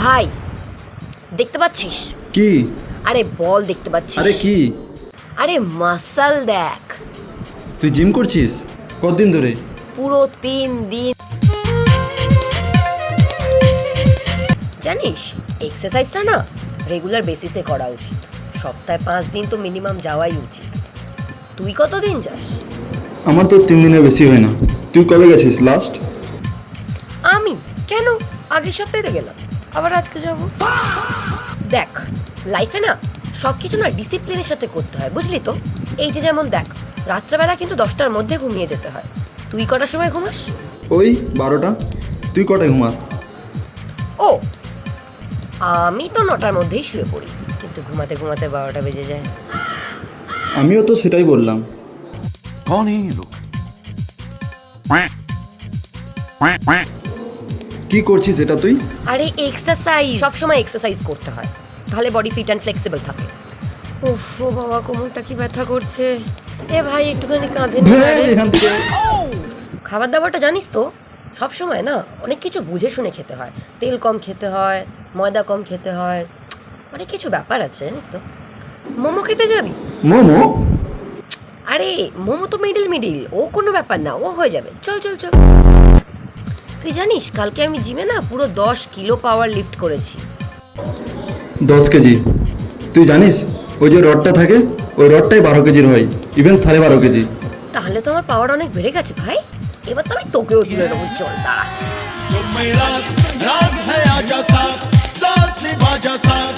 ভাই দেখতে পাচ্ছিস? কি? আরে বল দেখতে পাচ্ছিস? আরে কি? আরে মাসল দেখ। তুই জিম করছিস কতদিন ধরে? পুরো 3 দিন। জানিস এক্সারসাইজটা না রেগুলার বেসিসে করা উচিত। সপ্তাহে 5 দিন তো মিনিমাম যাওয়াই উচিত। তুই কতদিন যাস? আমার তো 3 দিনের বেশি হয় না। তুই কবে গেছিস লাস্ট? আমি কেন আগের সপ্তাহে তো গেলাম, আবার আজকে যাব। দেখ লাইফে না সব কিছু না ডিসিপ্লিনের সাথে করতে হয়, বুঝলি তো? এই যে যেমন দেখ রাত্রেবেলা কিন্তু 10টার মধ্যে ঘুমিয়ে যেতে হয়। তুই কটার সময় ঘুমাস? ওই 12টা। তুই কটায় ঘুমাস? ও আমি তো 9টার মধ্যেই শুয়ে পড়ি, কিন্তু ঘুমাতে ঘুমাতে 12টা বেজে যায়। আমিও তো সেটাই বললাম। कौन है ये लोग? quack, quack, quack। কি করছিস এটা তুই? আরে এক্সারসাইজ, সব সময় এক্সারসাইজ করতে হয়, তাহলে বডি ফিট অ্যান্ড ফ্লেক্সিবল থাকে। উফ ও বাবা কোমরটা কি ব্যথা করছে। এ ভাই একটুখানি কাঁধে নিয়ে আয় রে। এখান থেকে। খাবার দাবারটা জানিস তো সব সময় না অনেক কিছু বুঝে শুনে খেতে হয়। তেল কম খেতে হয়, ময়দা কম খেতে হয়, অনেক কিছু ব্যাপার আছে জানিস তো। মোমো খেতে যাবি? মোমো? আরে মোমো তো মিডিল ও কোনো ব্যাপার না, ও হয়ে যাবে, চল চল চল। তুই জানিস কালকে আমি জিমে না পুরো 10 কিলো পাওয়ার লিফট করেছি। 10 কেজি? তুই জানিস ওই যে রডটা থাকে ওই রডটাই 12 কেজির হয়, ইভেন 12.5 কেজি। তাহলে তো আমার পাওয়ার অনেক বেড়ে গেছে ভাই। এবার তো আমি তোকেও তুলে নেবো, চল দাঁড়া। तुम मेरा राग है आजा साथ साथ निभा जा साथ।